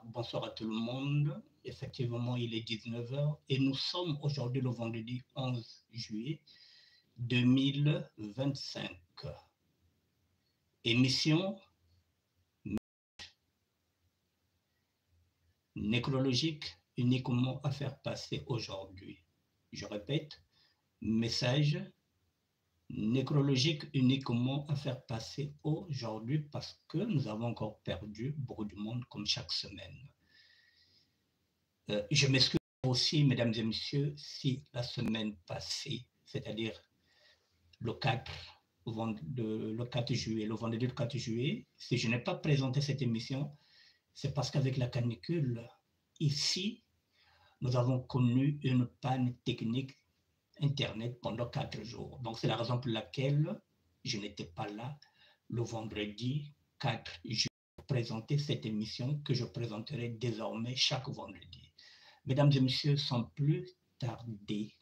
bonsoir à tout le monde. Effectivement, il est 19h et nous sommes aujourd'hui le vendredi 11 juillet 2025. Émission nécrologique uniquement à faire passer aujourd'hui. Je répète, message nécrologique uniquement à faire passer aujourd'hui parce que nous avons encore perdu beaucoup de monde comme chaque semaine. Je m'excuse aussi, mesdames et messieurs, si la semaine passée, c'est-à-dire le 4 juillet, le vendredi 4 juillet, si je n'ai pas présenté cette émission, c'est parce qu'avec la canicule, ici, nous avons connu une panne technique Internet pendant 4 jours. Donc, c'est la raison pour laquelle je n'étais pas là le vendredi 4 juillet pour présenter cette émission que je présenterai désormais chaque vendredi. Mesdames et messieurs, sans plus tarder,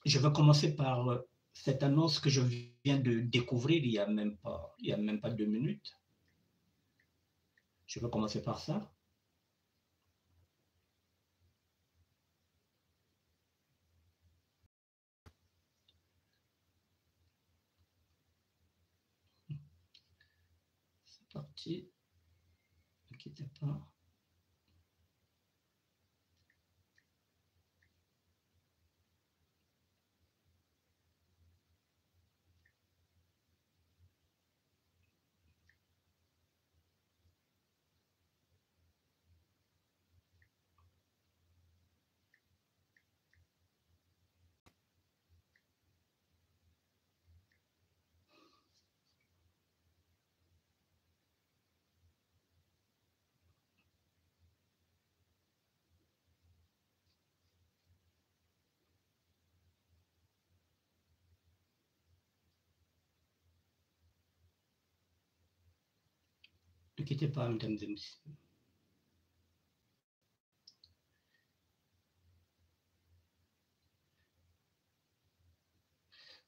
je vais commencer par cette annonce que je viens de découvrir il y a même pas 2 minutes. Je vais commencer par ça. C'est parti. Ne quittez pas. Ne quittez pas, mesdames et messieurs.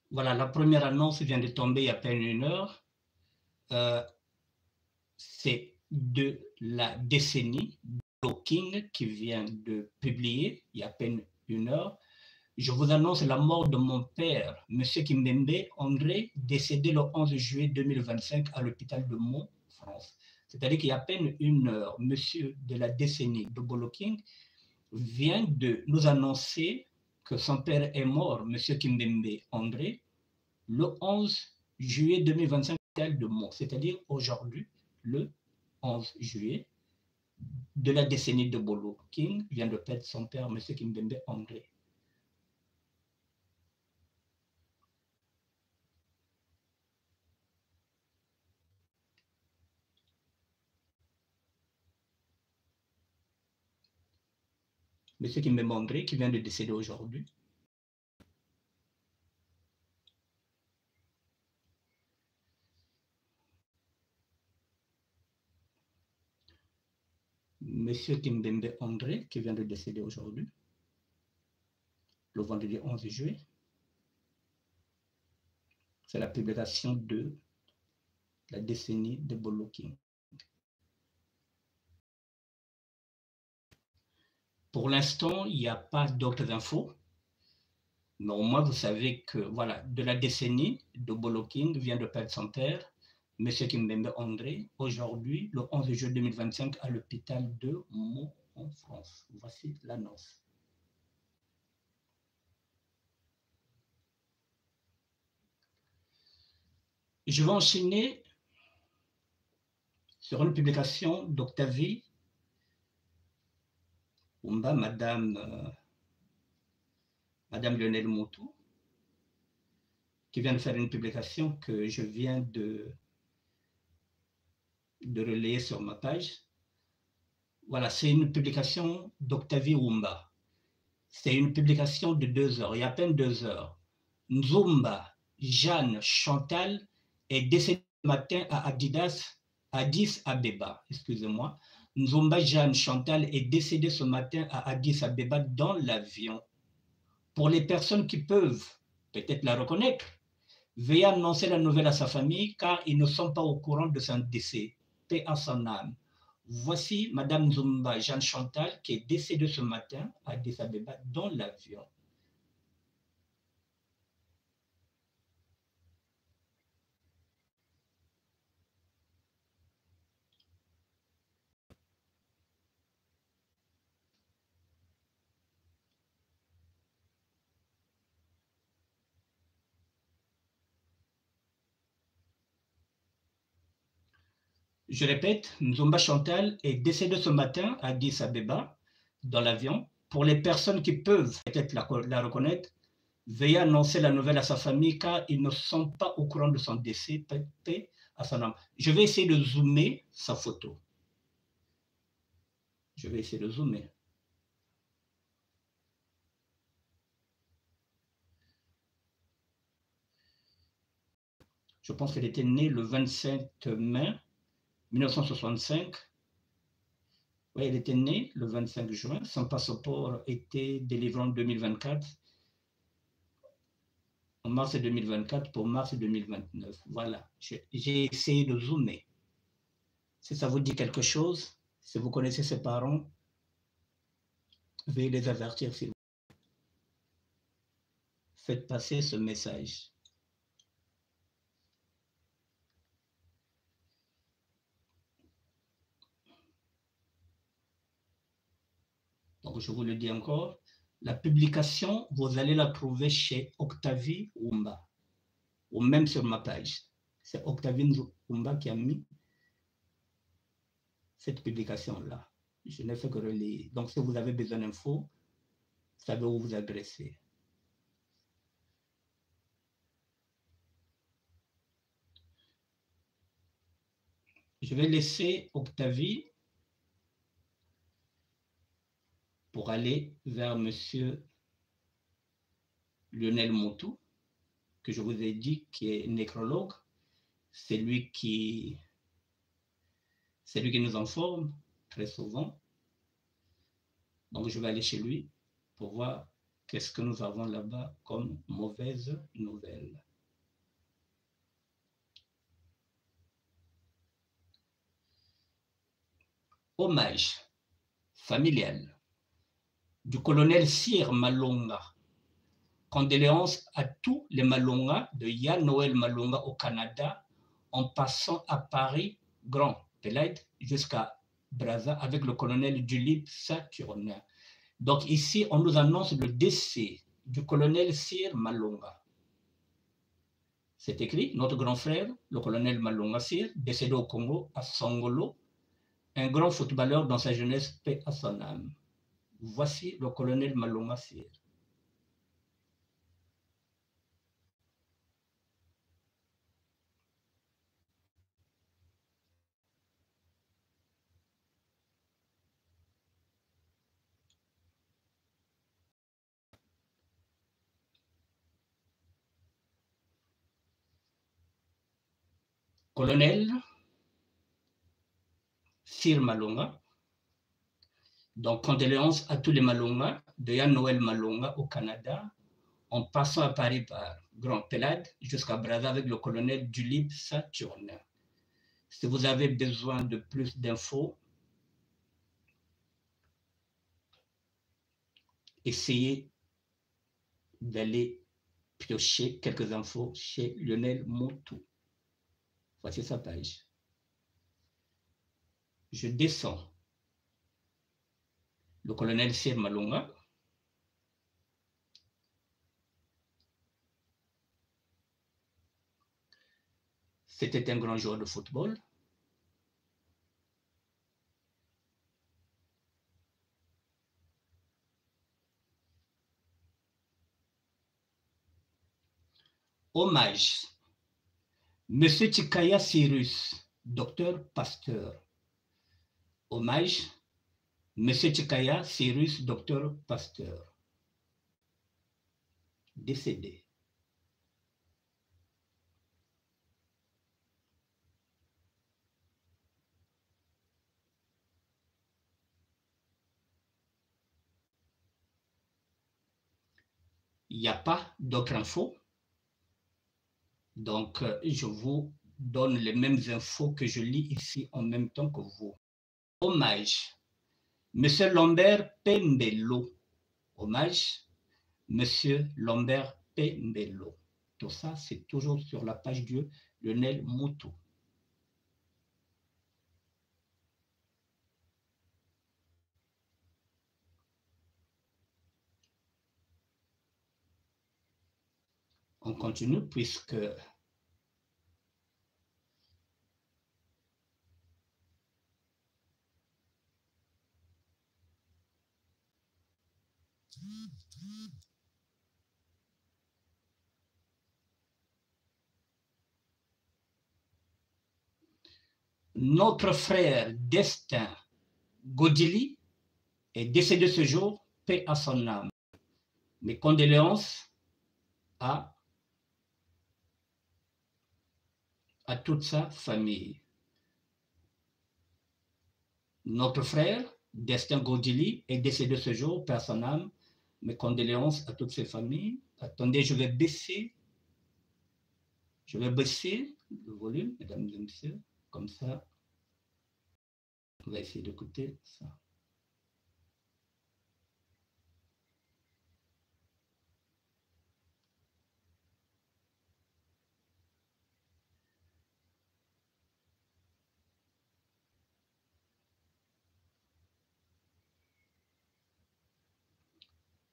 Voilà, la première annonce vient de tomber il y a à peine 1 heure. C'est de la décennie King qui vient de publier il y a à peine 1 heure. Je vous annonce la mort de mon père, M. Kimbembe André, décédé le 11 juillet 2025 à l'hôpital de Mont, France. C'est-à-dire qu'il y a à peine 1 heure, monsieur de la décennie de Boloking vient de nous annoncer que son père est mort, M. Kimbembe André, le 11 juillet 2025 à l'hôpital de Mont, c'est-à-dire aujourd'hui, le 11 juillet de la décennie de Boloking vient de perdre son père, M. Kimbembe André. Monsieur Kimbembe André, qui vient de décéder aujourd'hui. Monsieur Kimbembe André, qui vient de décéder aujourd'hui, le vendredi 11 juillet. C'est la publication de la décennie de Boloking. Pour l'instant, il n'y a pas d'autres infos. Mais au moins, vous savez que, voilà, de la décennie de Boloking vient de perdre son père, M. Kimbembe André, aujourd'hui, le 11 juillet 2025, à l'hôpital de Mont en France. Voici l'annonce. Je vais enchaîner sur une publication d'Octavie Umba, Madame Lionel Moutou, qui vient de faire une publication que je viens de relayer sur ma page. Voilà, c'est une publication d'Octavie Umba. C'est une publication de 2 heures, il y a à peine 2 heures. Nzumba Jeanne Chantal est décédée ce matin à Addis Abeba, excusez-moi. Nzumba Jeanne Chantal est décédée ce matin à Addis Abeba dans l'avion. Pour les personnes qui peuvent peut-être la reconnaître, veuillez annoncer la nouvelle à sa famille car ils ne sont pas au courant de son décès. paix à son âme. Voici Madame Zumba Jeanne Chantal qui est décédée ce matin à Addis Abeba dans l'avion. Je répète, Nzumba Chantal est décédée ce matin à Addis Abeba dans l'avion. Pour les personnes qui peuvent peut-être la reconnaître, veuillez annoncer la nouvelle à sa famille car ils ne sont pas au courant de son décès. Paix à son âme. Je vais essayer de zoomer sa photo. Je vais essayer de zoomer. Je pense qu'elle était née le 27 mai 1965. Oui, elle était née le 25 juin. Son passeport était délivré en 2024. En mars 2024 pour mars 2029. Voilà, j'ai essayé de zoomer. Si ça vous dit quelque chose, si vous connaissez ses parents, veuillez les avertir s'il vous plaît. Faites passer ce message. Donc, je vous le dis encore, la publication, vous allez la trouver chez Octavie Oumba, ou même sur ma page. C'est Octavie Oumba qui a mis cette publication-là. Je n'ai fait que relayer. Donc, si vous avez besoin d'infos, vous savez où vous adresser. Je vais laisser Octavie pour aller vers monsieur Lionel Moutou, que je vous ai dit, qui est nécrologue. C'est lui qui nous informe très souvent. Donc, je vais aller chez lui pour voir qu'est-ce que nous avons là-bas comme mauvaise nouvelle. Hommage familial du colonel Sir Malonga. Condoléances à tous les Malonga, de Yann Noël Malonga au Canada, en passant à Paris, Grand Pelade, jusqu'à Brazza, avec le colonel Dulip Saturnin. Donc ici, on nous annonce le décès du colonel Sir Malonga. C'est écrit, notre grand frère, le colonel Malonga Sir, décédé au Congo, à Songolo, un grand footballeur dans sa jeunesse, paix à son âme. Voici le colonel Malonga Sir. Colonel Sir Malonga. Donc, condoléances à tous les Malonga, de Yann Noël Malonga au Canada, en passant à Paris par Grand Pelade jusqu'à Brazza avec le colonel Dulip Saturnin. Si vous avez besoin de plus d'infos, essayez d'aller piocher quelques infos chez Lionel Moutou. Voici sa page. Je descends. Le colonel Sir Malonga. C'était un grand joueur de football. Hommage. Monsieur Chikaya Cyrus, docteur Pasteur. Hommage. Monsieur Chikaya Cyrus, docteur Pasteur. Décédé. Il n'y a pas d'autre info. Donc, je vous donne les mêmes infos que je lis ici en même temps que vous. Hommage. Monsieur Lambert Pembello. Hommage. Monsieur Lambert Pembello. Tout ça, c'est toujours sur la page de Lionel Moutou. On continue puisque notre frère Destin Godili est décédé ce jour, paix à son âme. Mes condoléances à toute sa famille. Notre frère Destin Godili est décédé ce jour, paix à son âme. Mes condoléances à toutes ses familles. Attendez, je vais baisser le volume, mesdames et messieurs, comme ça. On va essayer d'écouter ça.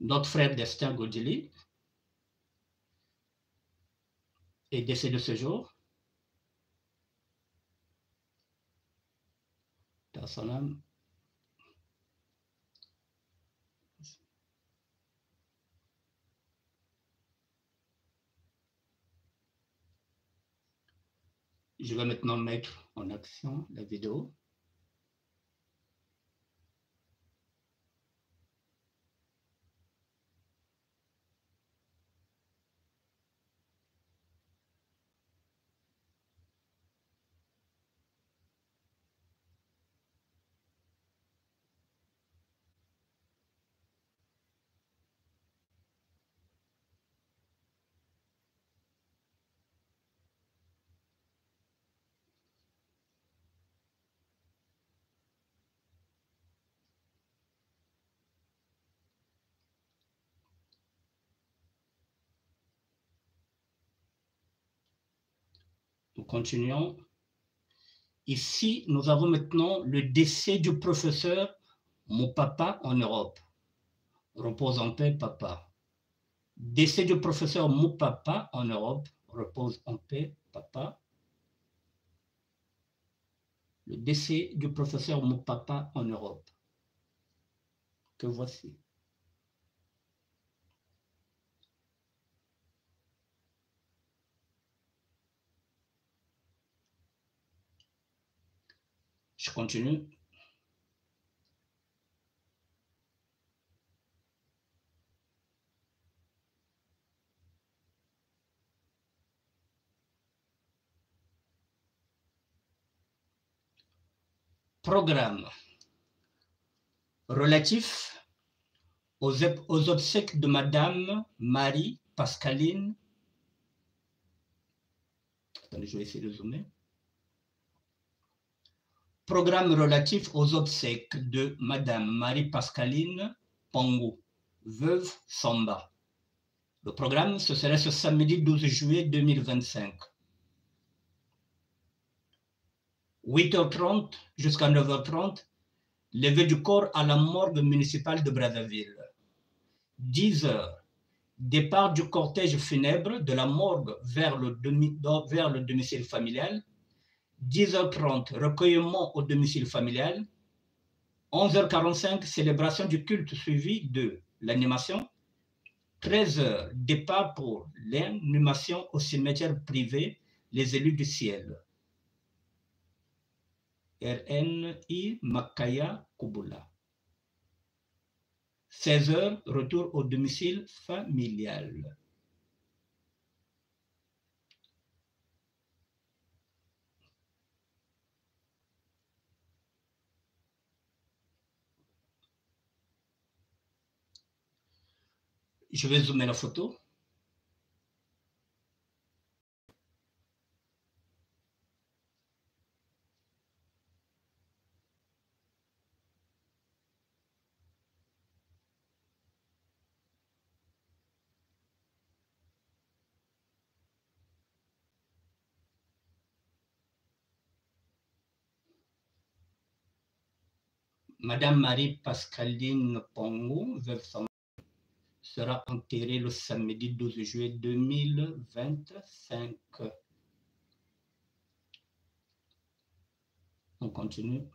Notre frère Destin Godili est décédé ce jour. Par son âme. Je vais maintenant mettre en action la vidéo. Nous continuons. Ici, nous avons maintenant le décès du professeur Moupapa en Europe. Repose en paix, papa. Décès du professeur Moupapa en Europe. Repose en paix, papa. Le décès du professeur Moupapa en Europe. Que voici. Je continue. Programme relatif aux obsèques de Madame Marie Pascaline. Attendez, je vais essayer de zoomer. Programme relatif aux obsèques de Madame Marie Pascaline Pangou, veuve Samba. Le programme, ce serait ce samedi 12 juillet 2025. 8h30 jusqu'à 9h30, levée du corps à la morgue municipale de Brazzaville. 10h, départ du cortège funèbre de la morgue vers le domicile familial. 10h30, recueillement au domicile familial. 11h45, célébration du culte suivi de l'animation. 13h, départ pour l'inhumation au cimetière privé Les Élus du Ciel. RNI Makaya Kubula. 16h, retour au domicile familial. Je vais zoomer la photo. Madame Marie-Pascaline Pongo, veuve sera enterrée le samedi 12 juillet 2025. On continue.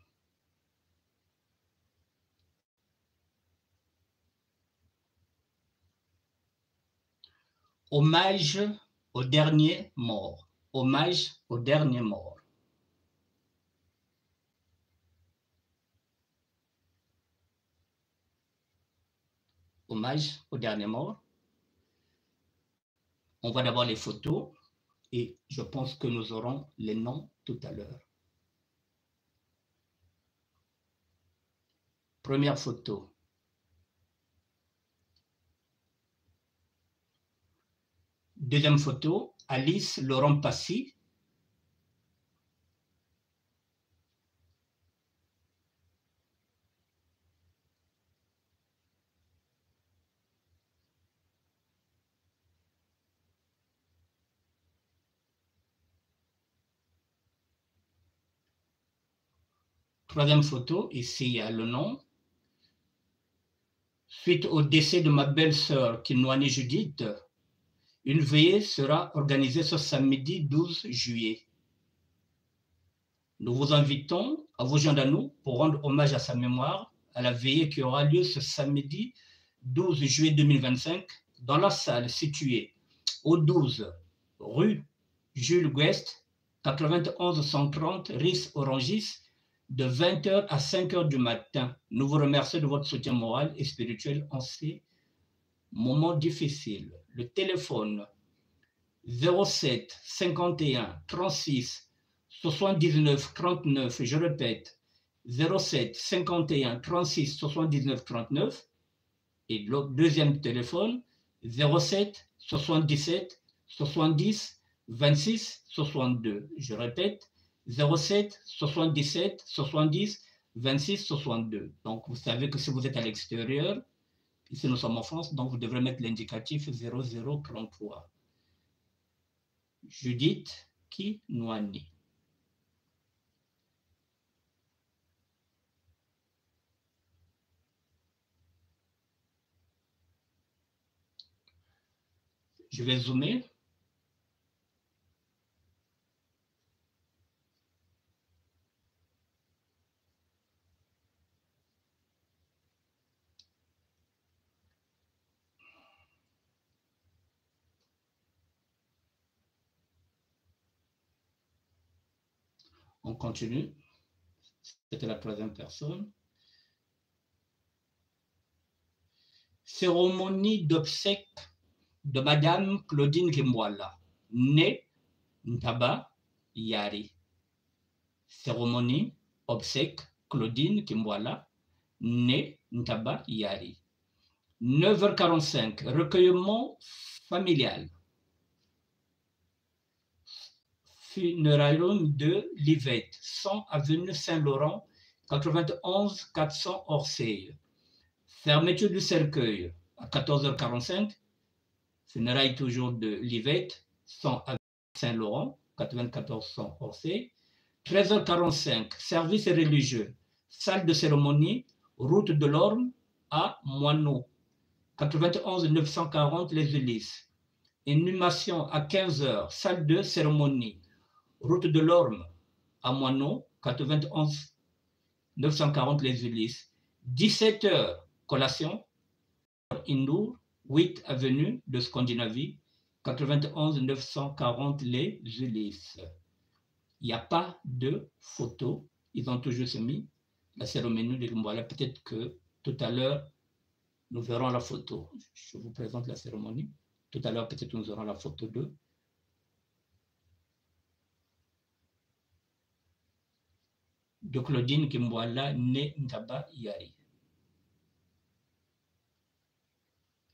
Hommage aux derniers morts. Hommage aux derniers morts. Hommage aux derniers morts. On voit d'abord les photos et je pense que nous aurons les noms tout à l'heure. Première photo. Deuxième photo, Alice Laurent Passy. Troisième photo, ici il y a le nom. Suite au décès de ma belle-sœur Kinwani Judith, une veillée sera organisée ce samedi 12 juillet. Nous vous invitons à vous joindre à nous pour rendre hommage à sa mémoire à la veillée qui aura lieu ce samedi 12 juillet 2025 dans la salle située au 12 rue Jules Guest, 91 130 Ris Orangis, de 20h à 5h du matin. Nous vous remercions de votre soutien moral et spirituel en ces moments difficiles. Le téléphone 07 51 36 79 39, je répète, 07 51 36 79 39, et le deuxième téléphone 07 77 70 26 62. Je répète, 07 77 70 26 62. Donc vous savez que si vous êtes à l'extérieur, ici nous sommes en France, donc vous devrez mettre l'indicatif 0033. Judith Kinwani. Je vais zoomer. On continue. C'était la troisième personne. Cérémonie d'obsèques de Madame Claudine Kimwala, née Ntaba Yari. Cérémonie obsèques Claudine Kimwala, née Ntaba Yari. 9h45, recueillement familial. Funérarium de Livette, 100 avenue Saint-Laurent, 91 400 Orsay. Fermeture du cercueil à 14h45. Funérailles toujours de Livette, 100 avenue Saint-Laurent, 94 100 Orsay. 13h45, service religieux, salle de cérémonie, route de l'Orme à Moineau, 91 940 Les Ulysses. Inhumation à 15h, salle de cérémonie, route de l'Orme à Moineau, 91 940 Les Ulysses. 17h, collation, Indoor, 8 avenue de Scandinavie, 91 940 Les Ulysses. Il n'y a pas de photo. Ils ont toujours mis la cérémonie de Kimwala. Peut-être que tout à l'heure, nous verrons la photo. Je vous présente la cérémonie. Tout à l'heure, peut-être nous aurons la photo de Claudine Kimwala, née Ntaba Yari.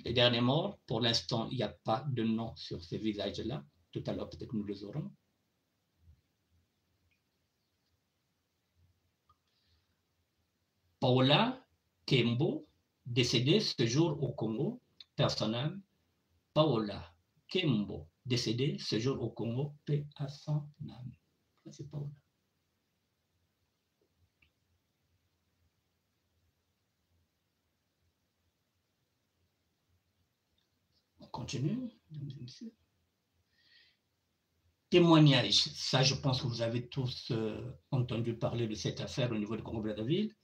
Les derniers morts, pour l'instant, il n'y a pas de nom sur ces visages-là. Tout à l'heure, peut-être nous les aurons. Paola Kembo, décédée ce jour au Congo, personnel. Paola Kembo, décédée ce jour au Congo, paix à son âme. C'est Paola. continue, mesdames et messieurs. Témoignage, ça je pense que vous avez tous entendu parler de cette affaire au niveau du Congo-Brazzaville.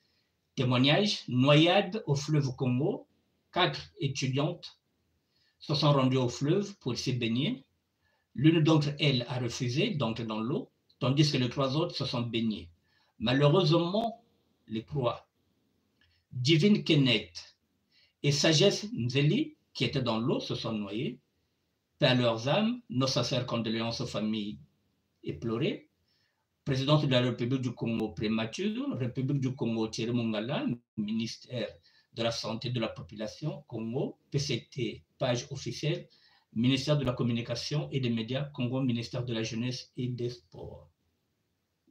Témoignage, noyade au fleuve Congo, 4 étudiantes se sont rendues au fleuve pour s'y baigner. L'une d'entre elles a refusé d'entrer dans l'eau, tandis que les 3 autres se sont baignés. Malheureusement, les 3, Divine Kenneth et Sagesse Nzeli, qui étaient dans l'eau, se sont noyés. Paix à leurs âmes, nos sincères condoléances aux familles éplorées. Présidente de la République du Congo prémature, République du Congo Thierry Mongala, ministère de la Santé de la Population, Congo, PCT, page officielle, ministère de la Communication et des Médias, Congo, ministère de la Jeunesse et des Sports.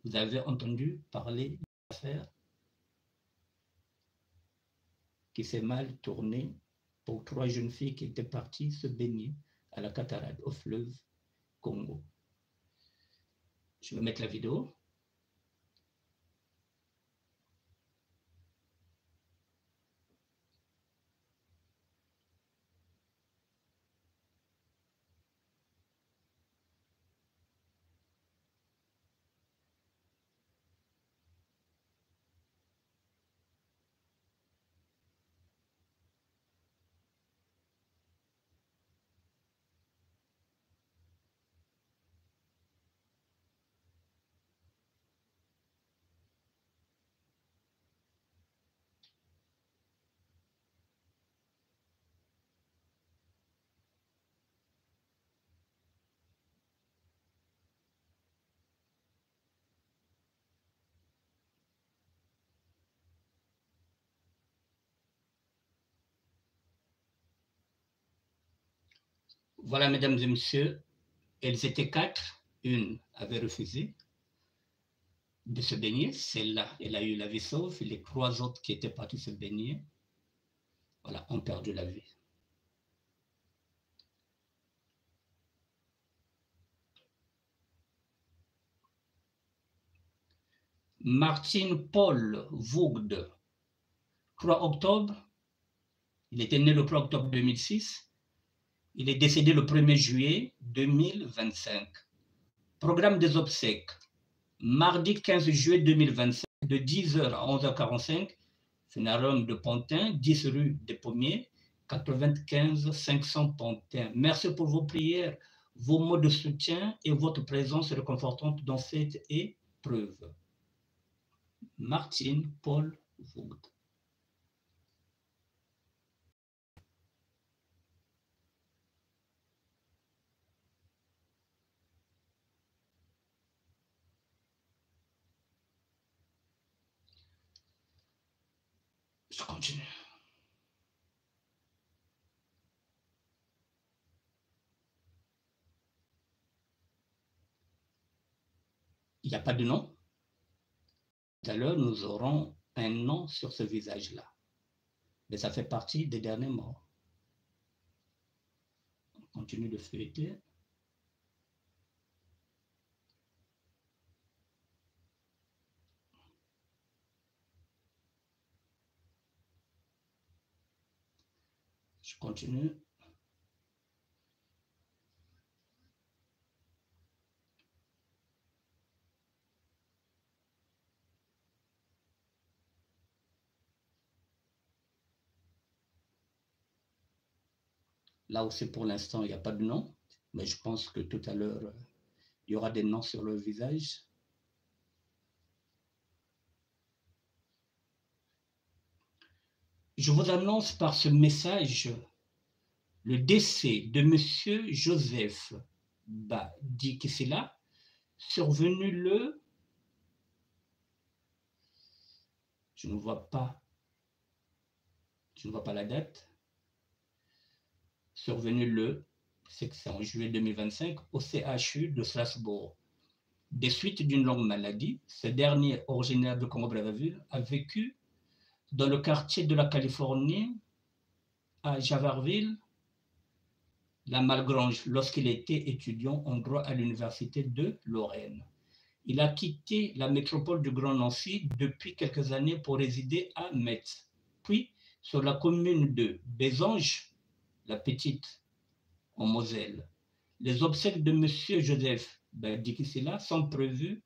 Vous avez entendu parler de l'affaire qui s'est mal tournée pour 3 jeunes filles qui étaient parties se baigner à la cataracte, au fleuve Congo. Je vais mettre la vidéo. Voilà, mesdames et messieurs, elles étaient 4. Une avait refusé de se baigner. Celle-là, elle a eu la vie sauve. Les 3 autres qui étaient partis se baigner, voilà, ont perdu la vie. Martin Paul Voogd, 3 octobre. Il était né le 3 octobre 2006. Il est décédé le 1er juillet 2025. Programme des obsèques. Mardi 15 juillet 2025, de 10h à 11h45, funérarium de Pantin, 10 rue des Pommiers, 95 500 Pantin. Merci pour vos prières, vos mots de soutien et votre présence réconfortante dans cette épreuve. Martin Paul Voogd. Je continue. Il n'y a pas de nom. Tout à l'heure, nous aurons un nom sur ce visage-là. Mais ça fait partie des derniers morts. On continue de feuilleter. Je continue. Là aussi, pour l'instant, il n'y a pas de nom, mais je pense que tout à l'heure, il y aura des noms sur le visage. Je vous annonce par ce message le décès de M. Joseph Badikisila, survenu le... Je ne vois pas la date. Survenu le, c'est en juillet 2025, au CHU de Strasbourg. Des suites d'une longue maladie, ce dernier, originaire de Congo-Brazzaville, a vécu dans le quartier de la Californie, à Javarville, la Malgrange, lorsqu'il était étudiant en droit à l'université de Lorraine. Il a quitté la métropole du Grand Nancy depuis quelques années pour résider à Metz, puis sur la commune de Bézange, la petite en Moselle. Les obsèques de M. Joseph Dikisila sont prévues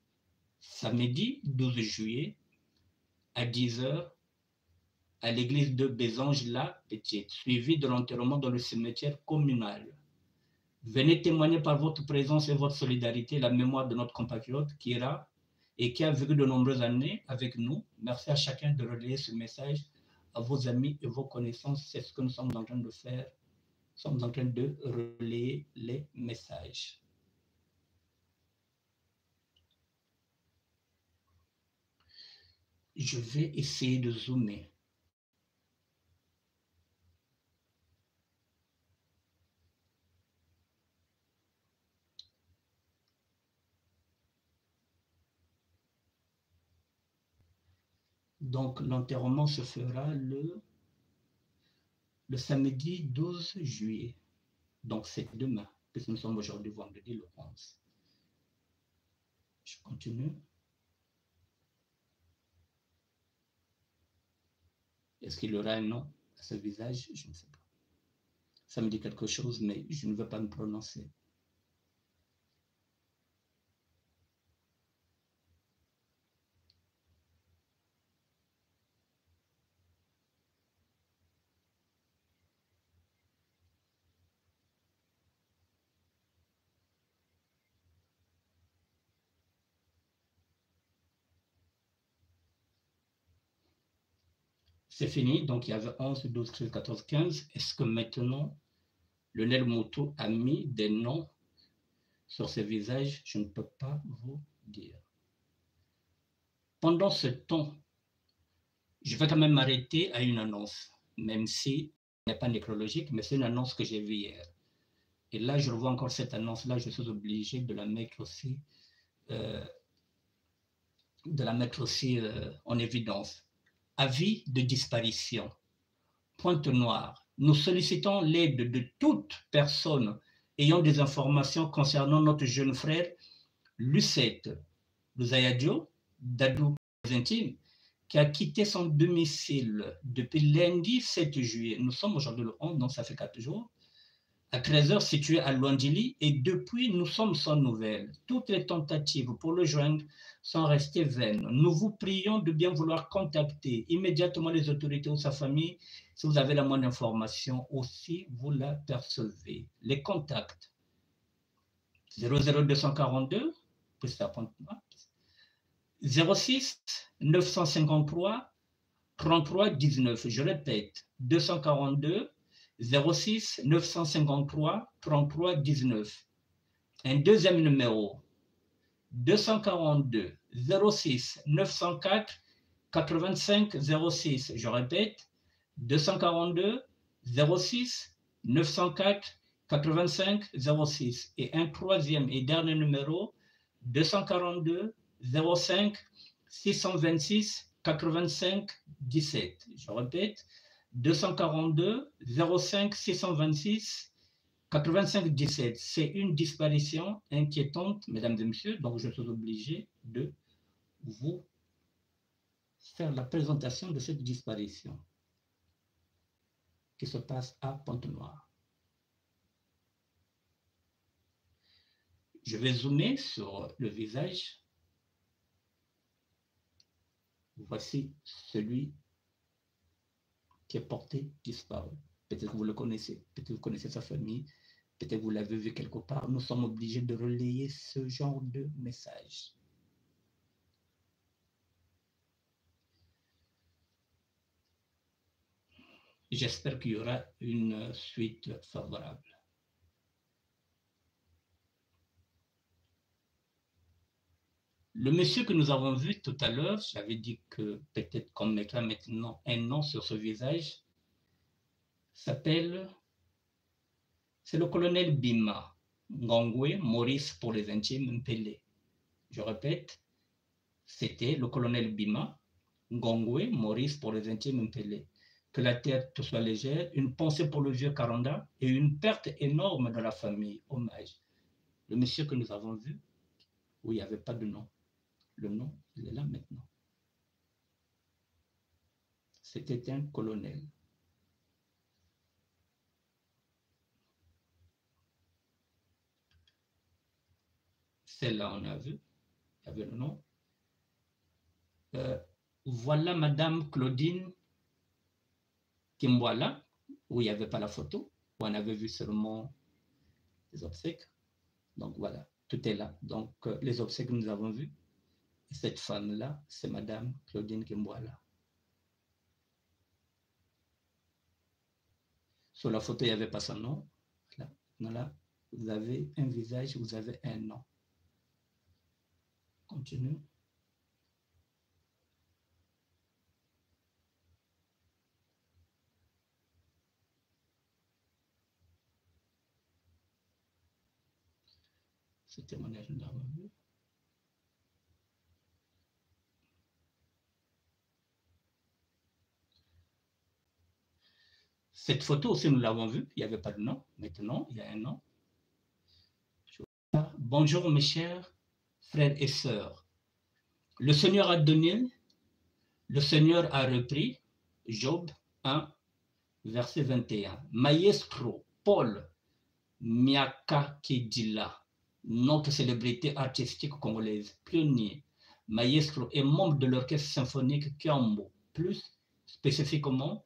samedi 12 juillet à 10 h à l'église de Bézange-la-Petite, suivi de l'enterrement dans le cimetière communal. Venez témoigner par votre présence et votre solidarité la mémoire de notre compatriote qui est là et qui a vécu de nombreuses années avec nous. Merci à chacun de relayer ce message à vos amis et vos connaissances. C'est ce que nous sommes en train de faire. Nous sommes en train de relayer les messages. Je vais essayer de zoomer. Donc, l'enterrement se fera le samedi 12 juillet. Donc, c'est demain, puisque nous sommes aujourd'hui vendredi le 11. Je continue. Est-ce qu'il y aura un nom à ce visage? Je ne sais pas. Ça me dit quelque chose, mais je ne veux pas me prononcer. C'est fini, donc il y avait 11, 12, 13, 14, 15. Est-ce que maintenant, Lionel Moutou a mis des noms sur ces visages? Je ne peux pas vous dire. Pendant ce temps, je vais quand même m'arrêter à une annonce, même si ce n'est pas nécrologique, mais c'est une annonce que j'ai vue hier. Et là, je revois encore cette annonce-là, je suis obligé de la mettre aussi, en évidence. Avis de disparition. Pointe-Noire. Nous sollicitons l'aide de toute personne ayant des informations concernant notre jeune frère Lucette Luzayadio, Dadou Intime, qui a quitté son domicile depuis lundi 7 juillet. Nous sommes aujourd'hui le 11, donc ça fait 4 jours. À 13 h situé à Luandili, et depuis, nous sommes sans nouvelles. Toutes les tentatives pour le joindre sont restées vaines. Nous vous prions de bien vouloir contacter immédiatement les autorités ou sa famille si vous avez la moindre information ou si vous la percevez. Les contacts 00242, puis ça pointe 06 953 33 19. Je répète, 242 06 953 33 19. Un deuxième numéro, 242 06 904 85 06. Je répète, 242 06 904 85 06. Et un troisième et dernier numéro, 242 05 626 85 17. Je répète, 242 05 626 85 17. C'est une disparition inquiétante, mesdames et messieurs, donc je suis obligé de vous faire la présentation de cette disparition qui se passe à Pointe-Noire. Je vais zoomer sur le visage. Voici celui qui est porté disparu. Peut-être que vous le connaissez, peut-être que vous connaissez sa famille, peut-être que vous l'avez vu quelque part. Nous sommes obligés de relayer ce genre de message. J'espère qu'il y aura une suite favorable. Le monsieur que nous avons vu tout à l'heure, j'avais dit que peut-être qu'on mettra maintenant un nom sur ce visage, s'appelle, c'est le colonel Bima, Ngongwe Maurice pour les intimes Mpele. Je répète, c'était le colonel Bima, Ngongwe Maurice pour les intimes Mpele. Que la terre te soit légère, une pensée pour le vieux Karanda et une perte énorme de la famille. Hommage. Le monsieur que nous avons vu, où il n'y avait pas de nom. Le nom, il est là maintenant. C'était un colonel. Celle-là, on a vu. Il y avait le nom. Voilà Madame Claudine Kimboala, où il n'y avait pas la photo, où on avait vu seulement les obsèques. Donc voilà, tout est là. Donc les obsèques que nous avons vus, cette femme-là, c'est Madame Claudine Kimboala. Sur la photo, il n'y avait pas son nom. Là, là, vous avez un visage, vous avez un nom. Continue. Ce témoignage, nous l'avons vu. Cette photo aussi, nous l'avons vue. Il n'y avait pas de nom. Maintenant, il y a un nom. Bonjour mes chers frères et sœurs. Le Seigneur a donné, le Seigneur a repris. Job 1, verset 21. Maestro Paul Miakakedila, notre célébrité artistique congolaise, pionnier, maestro et membre de l'orchestre symphonique Kiambo, plus spécifiquement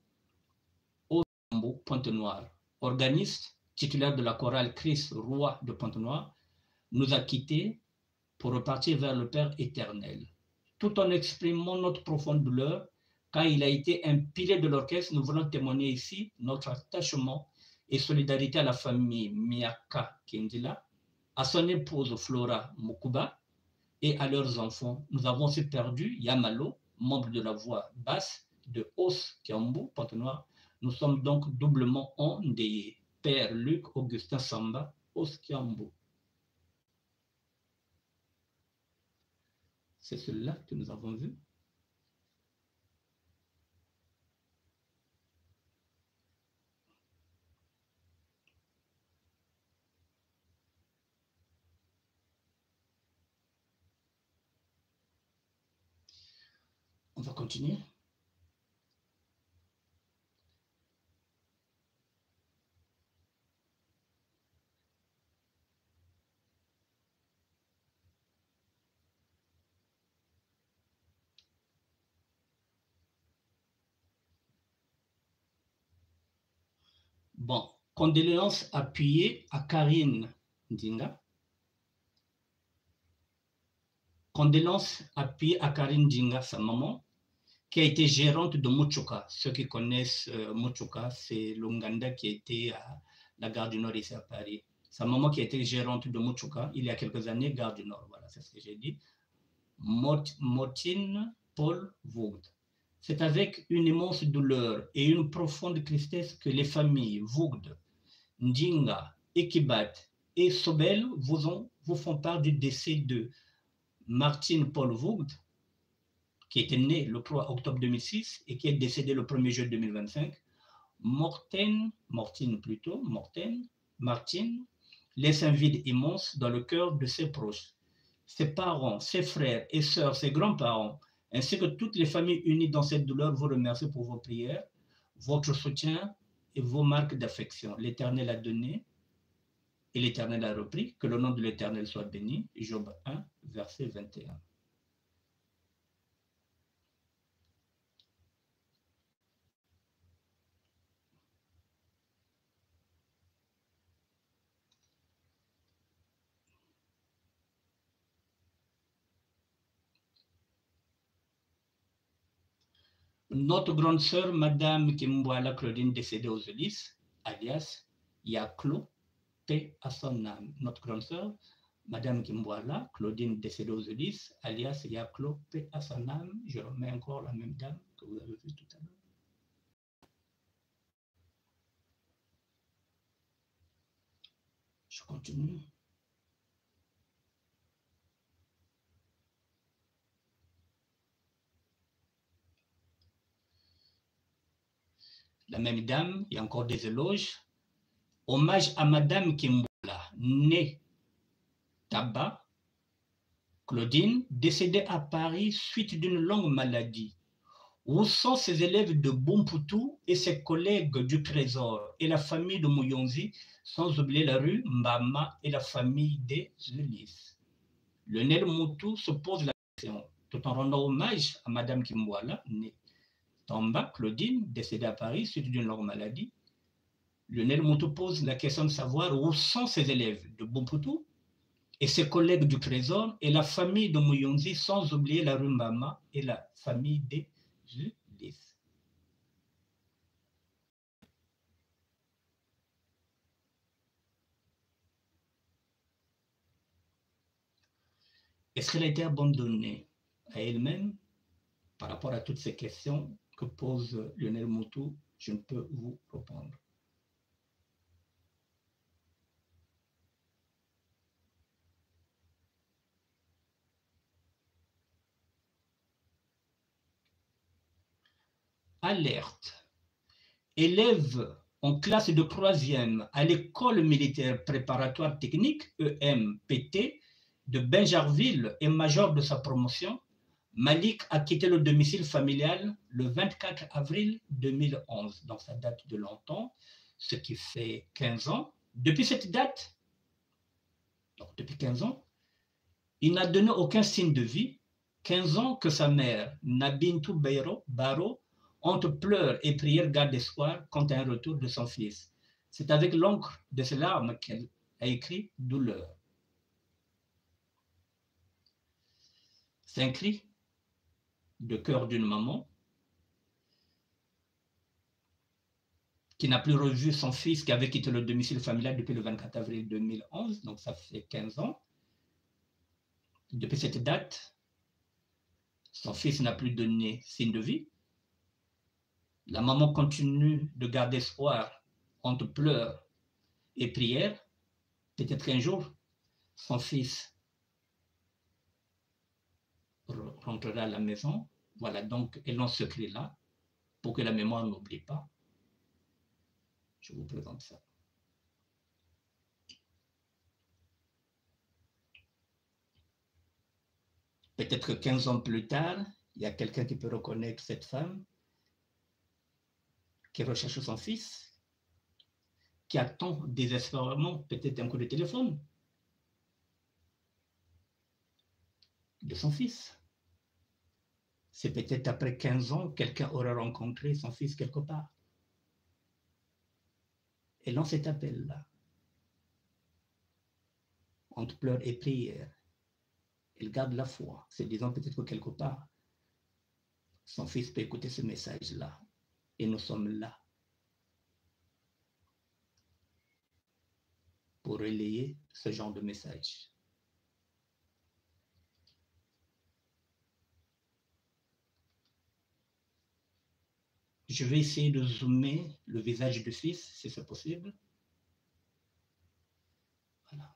au Kiambo Pointe-Noire, organiste titulaire de la chorale Christ, roi de Pointe-Noire, nous a quittés pour repartir vers le Père éternel. Tout en exprimant notre profonde douleur, car il a été un pilier de l'orchestre, nous voulons témoigner ici notre attachement et solidarité à la famille Miaka Kendila, à son épouse Flora Mukuba et à leurs enfants. Nous avons aussi perdu Yamalo, membre de la voix basse de Os Kiambo, Pointe-Noire. Nous sommes donc doublement endeuillés. Père Luc Augustin Samba, Os Kiambo. C'est celui-là que nous avons vu. On va continuer. Bon, condoléances appuyées à Karine Ndinga. Condoléances appuyées à Karine Ndinga, sa maman, qui a été gérante de Muchoka. Ceux qui connaissent Muchoka, c'est l'Ouganda qui était à la gare du Nord ici à Paris. Sa maman qui a été gérante de Muchoka il y a quelques années, gare du Nord, voilà, c'est ce que j'ai dit. Mortine Paul Vogt. C'est avec une immense douleur et une profonde tristesse que les familles Vogt, Ndinga, Ekibat et Sobel vous font part du décès de Martine Paul Vogt, qui était né le 3 octobre 2006 et qui est décédé le 1er juillet 2025. Martine laisse un vide immense dans le cœur de ses proches. Ses parents, ses frères et sœurs, ses grands-parents, ainsi que toutes les familles unies dans cette douleur vous remercient pour vos prières, votre soutien et vos marques d'affection. L'Éternel a donné et l'Éternel a repris. Que le nom de l'Éternel soit béni. Job 1, verset 21. Notre grande sœur, Madame Kimboala Claudine, décédée aux Ulysses, alias Yaklo, paix à son âme. Notre grande sœur, Madame Kimboala Claudine, décédée aux Ulysses, alias Yaklo, paix à son âme. Je remets encore la même dame que vous avez vue tout à l'heure. Je continue. La même dame, il y a encore des éloges. Hommage à Madame Kimboala, née Taba Claudine, décédée à Paris suite d'une longue maladie. Où sont ses élèves de Bumpoutou et ses collègues du Trésor et la famille de Mouyonzi, sans oublier la rue Mbama et la famille des Ulysses. Lionel Moutou se pose la question, tout en rendant hommage à Madame Kimwala, née Tamba Claudine, décédée à Paris suite d'une longue maladie. Lionel Moutou pose la question de savoir où sont ses élèves de Mobutu et ses collègues du Trésor et la famille de Muyonzi, sans oublier la rue Mbama et la famille des Ulysses. Est-ce qu'elle a été abandonnée à elle-même par rapport à toutes ces questions que pose Lionel Moutou? Je ne peux vous répondre. Alerte. Élèves en classe de 3e à l'école militaire préparatoire technique, EMPT, de Benjarville et major de sa promotion, Malik a quitté le domicile familial le 24 avril 2011, donc ça date de longtemps, ce qui fait 15 ans. Depuis cette date, donc depuis 15 ans, il n'a donné aucun signe de vie. 15 ans que sa mère, Nabintou Baro, entre pleurs et prières garde d'espoir quant à un retour de son fils. C'est avec l'encre de ses larmes qu'elle a écrit « Douleur ». C'est un cri de cœur d'une maman qui n'a plus revu son fils, qui avait quitté le domicile familial depuis le 24 avril 2011, donc ça fait 15 ans. Depuis cette date, son fils n'a plus donné signe de vie. La maman continue de garder espoir entre pleurs et prières. Peut-être qu'un jour, son fils rentrera à la maison. Voilà, donc elle lance ce cri-là pour que la mémoire n'oublie pas. Je vous présente ça. Peut-être que 15 ans plus tard, il y a quelqu'un qui peut reconnaître cette femme qui recherche son fils, qui attend désespérément peut-être un coup de téléphone de son fils. C'est peut-être après 15 ans, quelqu'un aura rencontré son fils quelque part. Et lance cet appel-là, entre pleurs et prières. Elle garde la foi, se disant peut-être que quelque part, son fils peut écouter ce message-là. Et nous sommes là pour relayer ce genre de message. Je vais essayer de zoomer le visage du fils, si c'est possible. Voilà.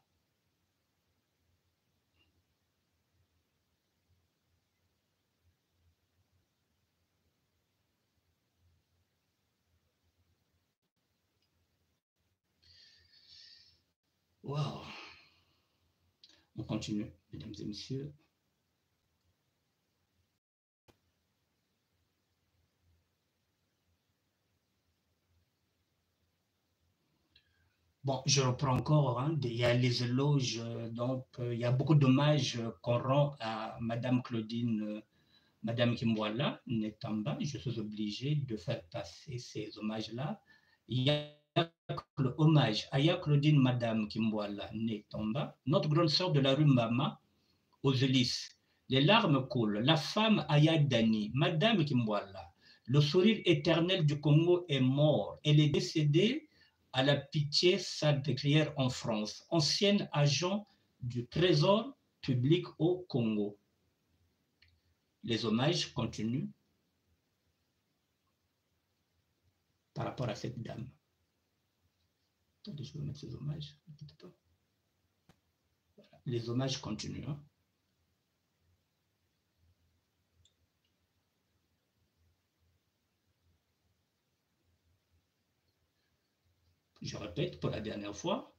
Wow. On continue, mesdames et messieurs. Bon, je reprends encore, hein, il y a les éloges, donc il y a beaucoup d'hommages qu'on rend à Madame Claudine, Madame Kimwala, Netamba. Je suis obligé de faire passer ces hommages-là. Il y a l'hommage à Ya Claudine, Madame Kimwala, Netamba, notre grande sœur de la rue Mbama, aux Ulysses. Les larmes coulent. La femme Aya Dani, Madame Kimwala, le sourire éternel du Congo est mort. Elle est décédée à la Pitié-Salpêtrière en France, ancienne agent du Trésor public au Congo. Les hommages continuent par rapport à cette dame. Attendez, je vais mettre ces hommages. Voilà. Les hommages continuent. Hein. Je répète pour la dernière fois,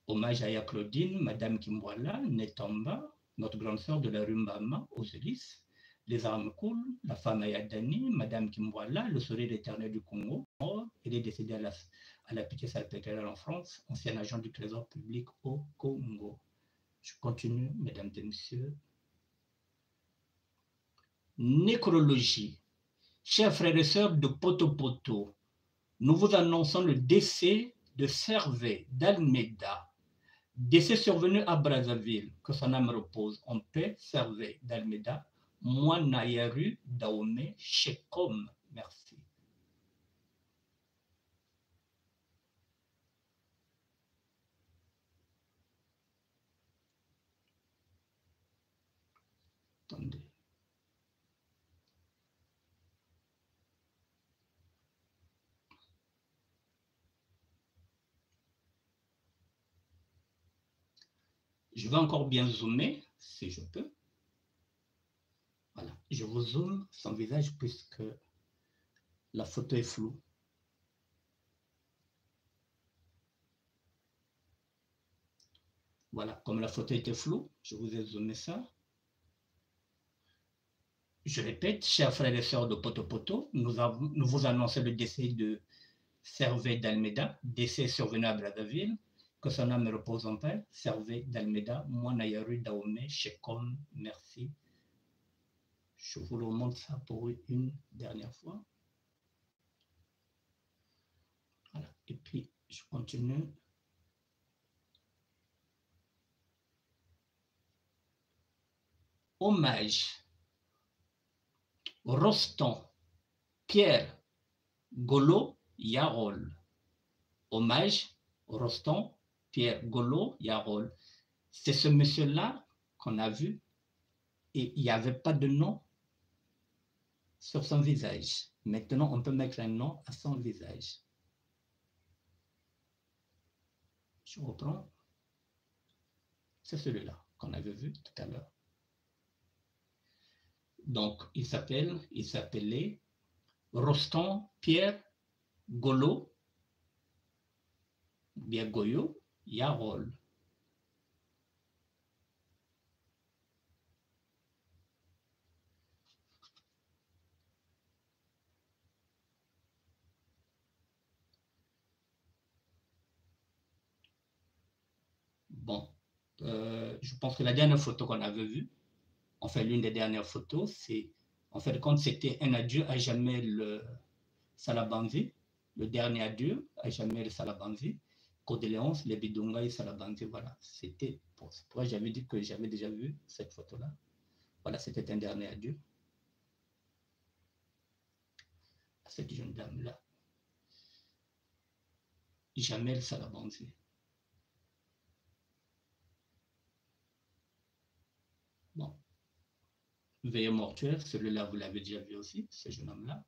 hommage à Ya Claudine, Madame Kimwala, Netamba, notre grande sœur de la rue Mbama, aux Ulysses. Les armes coulent, la femme Aya Dani, Madame Kimwala, le sourire éternel du Congo, mort. Elle est décédée à la Pitié-Salpêtrière en France, ancien agent du Trésor public au Congo. Je continue, mesdames et messieurs. Nécrologie. Chers frères et sœurs de Poto, nous vous annonçons le décès de Servet d'Almeida. Décès survenu à Brazzaville, que son âme repose en paix. Servet d'Almeida, moi Nayaru Daomé Shekom. Merci. Attendez. Je vais encore bien zoomer, si je peux. Voilà, je vous zoome son visage puisque la photo est floue. Voilà, comme la photo était floue, je vous ai zoomé ça. Je répète, chers frères et sœurs de Poto, nous vous annonçons le décès de Servet d'Almeida, décès survenu à Brazzaville, que son âme repose en paix. Servet d'Almeida, moi Nayaru Daomé Shekom, merci. Je vous remonte ça pour une dernière fois. Voilà, et puis je continue. Hommage. Roston, Pierre, Golo, Yarol. Hommage, Roston, Pierre, Golo, Yarol. C'est ce monsieur-là qu'on a vu et il n'y avait pas de nom sur son visage. Maintenant, on peut mettre un nom à son visage. Je reprends. C'est celui-là qu'on avait vu tout à l'heure. Donc, il s'appelait Roston Pierre Golo, bien Goyo, Yarol. Bon, je pense que la dernière photo qu'on avait vue, enfin l'une des dernières photos, c'est, en fait, quand c'était un adieu à jamais le Salabanzi, le dernier adieu à jamais le Salabanzi, Codéléonce, les Bidunga et Salabanzi, voilà. C'était, pourquoi j'avais dit que j'avais déjà vu cette photo-là. Voilà, c'était un dernier adieu à cette jeune dame-là. Jamel Salabanzi. Bon. Veillée mortuaire, celui-là, vous l'avez déjà vu aussi, ce jeune homme-là.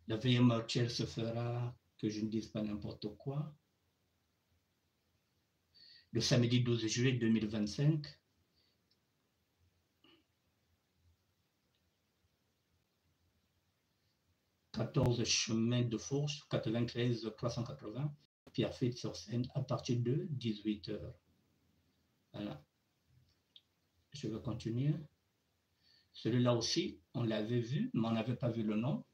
La veillée mortuaire se fera, que je ne dise pas n'importe quoi, le samedi 12 juillet 2025. « 14 chemin de Fourche, 93 380, Pierrefitte-sur-Seine, à partir de 18h. Voilà. Je vais continuer. Celui-là aussi, on l'avait vu, mais on n'avait pas vu le nom.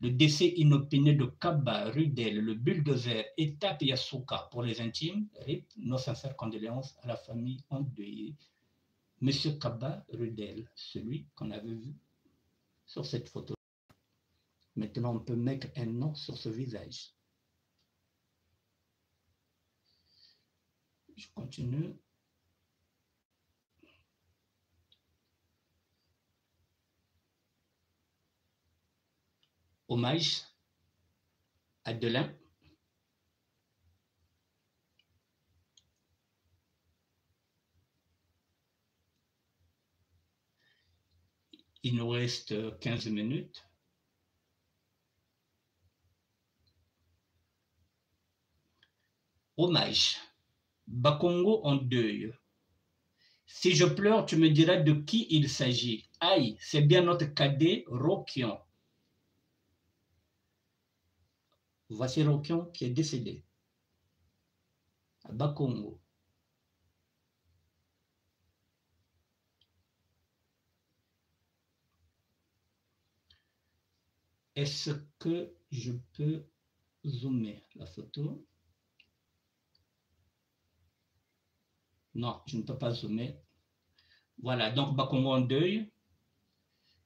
Le décès inopiné de Kaba Rudel, le bulldozer, étape Yasuka pour les intimes. RIP, nos sincères condoléances à la famille endeuillée. Monsieur Kaba Rudel, celui qu'on avait vu sur cette photo. Maintenant, on peut mettre un nom sur ce visage. Je continue. Hommage à Delin. Il nous reste 15 minutes. Hommage. Bakongo en deuil. Si je pleure, tu me diras de qui il s'agit. Aïe, c'est bien notre cadet Rokion. Voici Rokion qui est décédé à Bakongo. Est-ce que je peux zoomer la photo? Non, je ne peux pas zoomer. Voilà, donc Bakongo en deuil,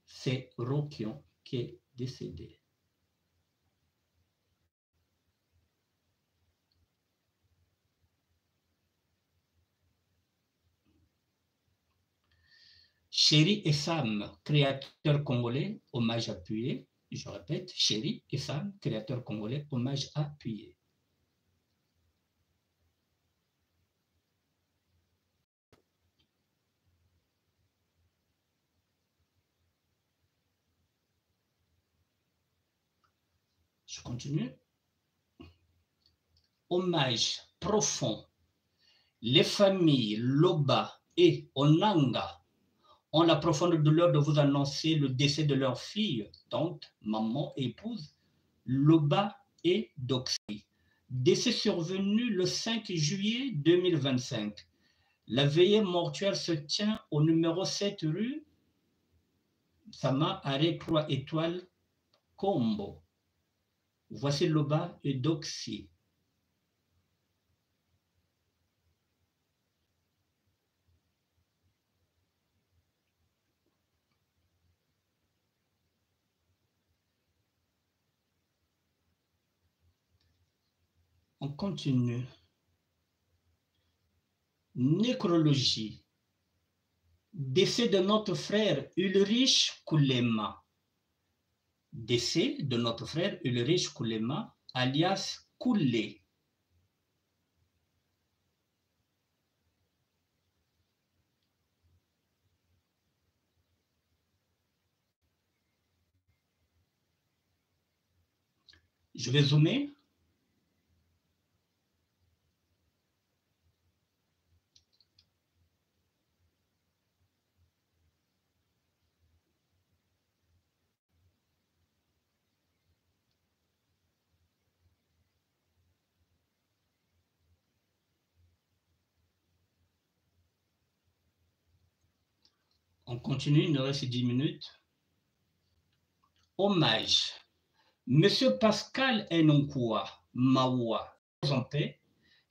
c'est Rokion qui est décédé. Chéri et Sam, créateur congolais, hommage appuyé. Je répète, Chéri et Sam, créateur congolais, hommage appuyé. Je continue. Hommage profond. Les familles Loba et Onanga ont la profonde douleur de vous annoncer le décès de leur fille, tante, maman et épouse, Loba et Doxy. Décès survenu le 5 juillet 2025. La veillée mortuaire se tient au numéro 7 rue Sama Arrêt 3 étoiles Combo. Voici Loba et Doxy. On continue. Nécrologie. Décès de notre frère Ulrich Koulema. Décès de notre frère Ulrich Koulema, alias Koulé. Je vais zoomer. On continue, il nous reste 10 minutes. Hommage. Monsieur Pascal Enonkoua, Mawa, en paix.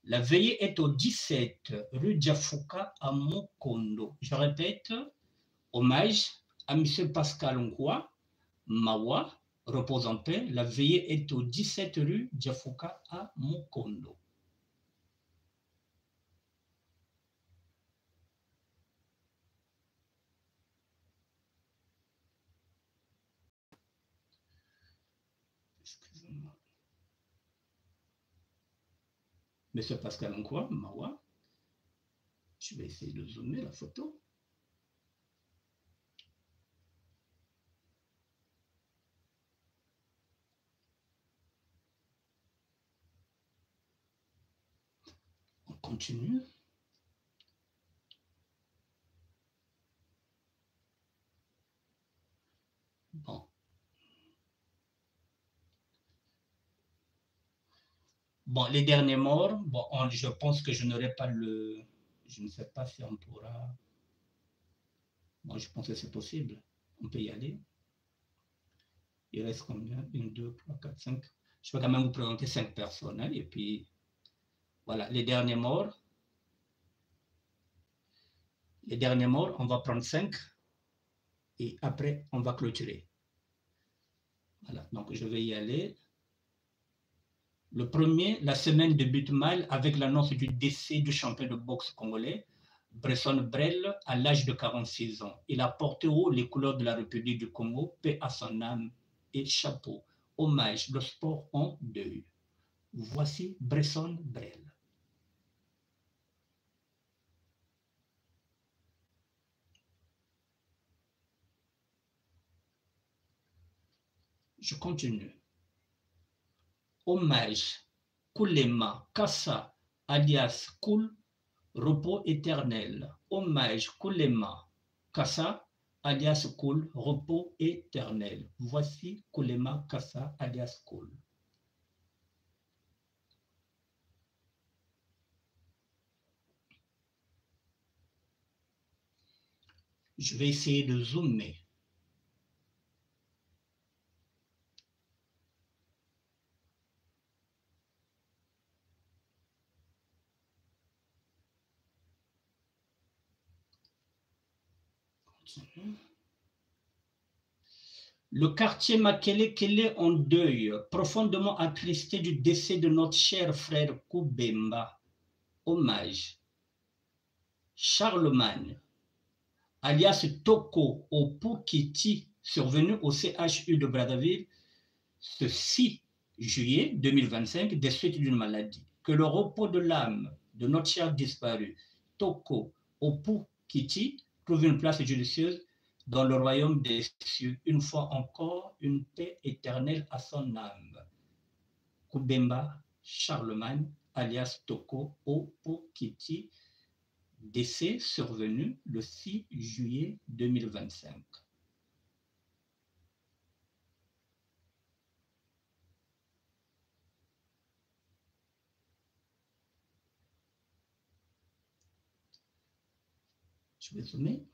La veillée est au 17 rue Diafouka à Mokondo. Je répète, hommage à Monsieur Pascal Nkoua, Mawa, repose en paix. La veillée est au 17 rue Diafouka à Mokondo. Excusez-moi. Monsieur Pascal Nkoua, Mawa. Je vais essayer de zoomer la photo. On continue. Bon. Bon, les derniers morts, bon, je pense que je n'aurai pas le... Je ne sais pas si on pourra... Bon, je pense que c'est possible. On peut y aller. Il reste combien? 1, 2, 3, 4, 5. Je vais quand même vous présenter 5 personnes. Hein, et puis, voilà, les derniers morts. Les derniers morts, on va prendre 5. Et après, on va clôturer. Voilà, donc je vais y aller. Le premier, la semaine débute mal avec l'annonce du décès du champion de boxe congolais, Bresson Brel, à l'âge de 46 ans. Il a porté haut les couleurs de la République du Congo, paix à son âme et chapeau. Hommage, le sport en deuil. Voici Bresson Brel. Je continue. Hommage, Koulema Kassa, alias Koul, repos éternel. Hommage, Koulema Kassa, alias Koul, repos éternel. Voici Koulema Kassa, alias Koul. Je vais essayer de zoomer. Le quartier Makele-Kele en deuil, profondément attristé du décès de notre cher frère Koubemba. Hommage. Charlemagne, alias Toko Opukiti, survenu au CHU de Brazzaville ce 6 juillet 2025 des suites d'une maladie. Que le repos de l'âme de notre cher disparu, Toko Opukiti, trouve une place judicieuse dans le royaume des cieux. Une fois encore, une paix éternelle à son âme. Koubemba Charlemagne, alias Toko Opukiti, décès survenu le 6 juillet 2025. Je vais zoomer.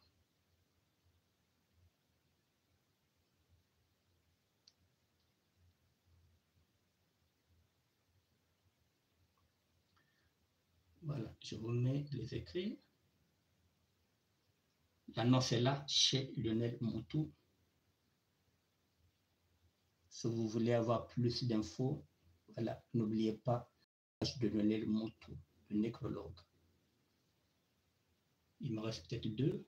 Voilà, je vous mets les écrits. L'annonce est là chez Lionel Montou. Si vous voulez avoir plus d'infos, voilà, n'oubliez pas la page de Lionel Montou, le nécrologue. Il me reste peut-être 2.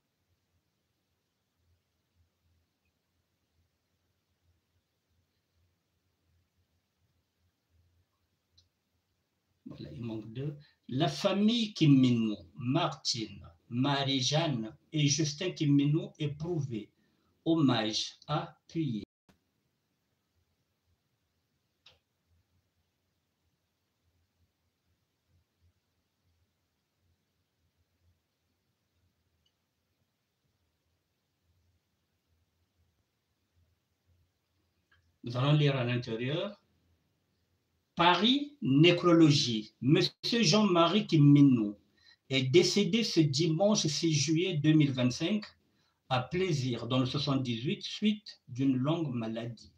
Voilà, il manque 2. La famille Kimminou, Martine, Marie-Jeanne et Justin Kimminou éprouvés. Hommage appuyé. Nous allons lire à l'intérieur. Paris, nécrologie. Monsieur Jean-Marie Kimminou est décédé ce dimanche 6 juillet 2025 à Plaisir, dans le 78, suite d'une longue maladie.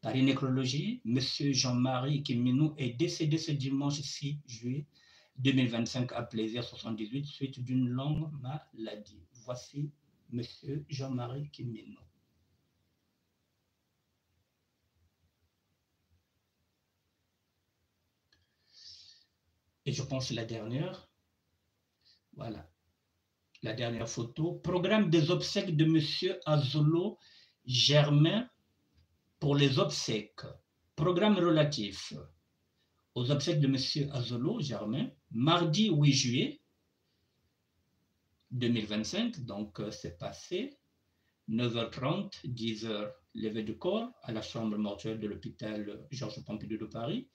Paris, nécrologie. Monsieur Jean-Marie Kimminou est décédé ce dimanche 6 juillet 2025 à Plaisir, 78, suite d'une longue maladie. Voici Monsieur Jean-Marie Kimminou. Et je pense la dernière. Voilà. La dernière photo. Programme des obsèques de Monsieur Azolo Germain pour les obsèques. Programme relatif aux obsèques de Monsieur Azolo Germain, mardi 8 juillet 2025, donc c'est passé, 9h30, 10h, levée du corps à la chambre mortuaire de l'hôpital Georges Pompidou de Paris.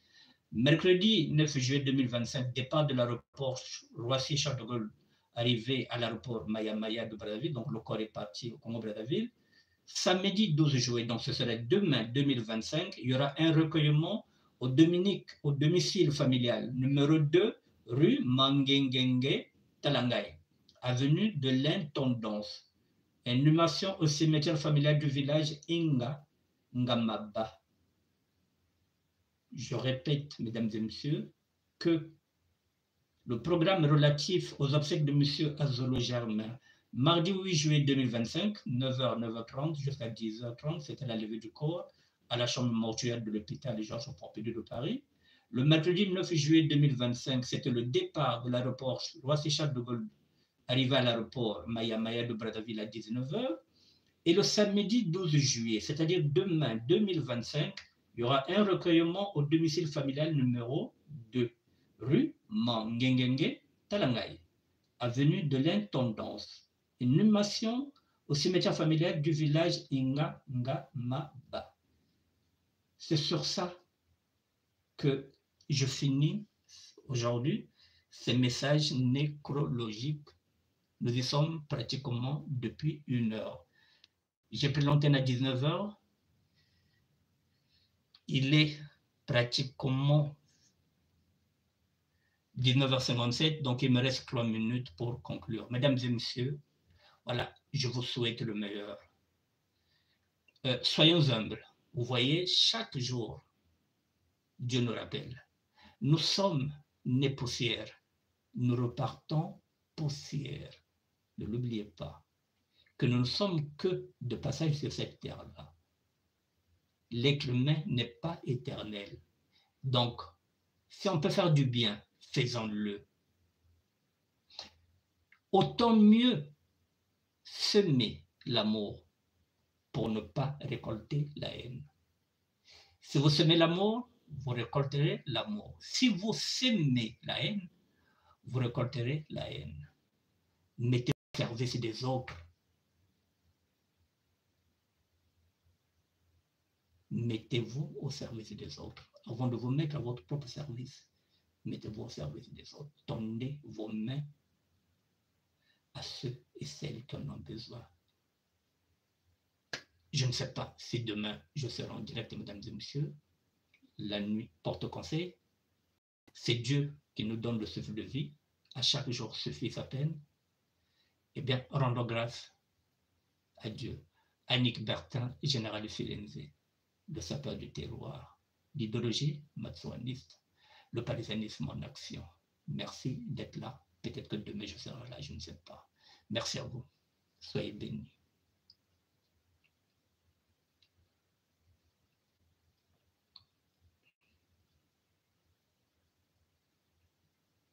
Mercredi 9 juillet 2025, départ de l'aéroport Roissy-Charles de Gaulle, arrivé à l'aéroport Maya de Brazzaville, donc le corps est parti au Congo-Brazzaville. Samedi 12 juillet, donc ce serait demain 2025, il y aura un recueillement au domicile familial numéro 2, rue Mangengenge, Talangay, avenue de l'Intendance. Inhumation au cimetière familial du village Inga, Ngamaba. Je répète, mesdames et messieurs, que le programme relatif aux obsèques de M. Azolo Germain, mardi 8 juillet 2025, 9h, 9h30 jusqu'à 10h30, c'était la levée du corps à la chambre mortuaire de l'hôpital Georges Pompidou de Paris. Le mercredi 9 juillet 2025, c'était le départ de l'aéroport Roissy-Charles de Gaulle, arrivé à l'aéroport Maya de Brazzaville à 19h. Et le samedi 12 juillet, c'est-à-dire demain 2025, il y aura un recueillement au domicile familial numéro 2, rue Mangengenge, Talangay, avenue de l'Intendance. Une inhumation au cimetière familial du village Inga Ngamaba. C'est sur ça que je finis aujourd'hui ces messages nécrologiques. Nous y sommes pratiquement depuis 1 heure. J'ai pris l'antenne à 19h. Il est pratiquement 19h57, donc il me reste 3 minutes pour conclure. Mesdames et messieurs, voilà, je vous souhaite le meilleur. Soyons humbles. Vous voyez, chaque jour, Dieu nous rappelle. Nous sommes nés poussière. Nous repartons poussière. Ne l'oubliez pas. que nous ne sommes que de passage sur cette terre-là. L'être humain n'est pas éternel. Donc, si on peut faire du bien, faisons-le. Autant mieux semer l'amour pour ne pas récolter la haine. Si vous semez l'amour, vous récolterez l'amour. Si vous semez la haine, vous récolterez la haine. Mettez-vous au service des autres. Mettez-vous au service des autres. Avant de vous mettre à votre propre service, mettez-vous au service des autres. Tendez vos mains à ceux et celles qui en ont besoin. Je ne sais pas si demain je serai en direct, mesdames et messieurs. La nuit porte conseil. C'est Dieu qui nous donne le souffle de vie. À chaque jour suffit sa peine. Eh bien, rendons grâce à Dieu. Annick Bertin, général de Firenze, le sapeur du terroir, l'idéologie matsuaniste, le paysannisme en action. Merci d'être là. Peut-être que demain je serai là, je ne sais pas. Merci à vous. Soyez bénis.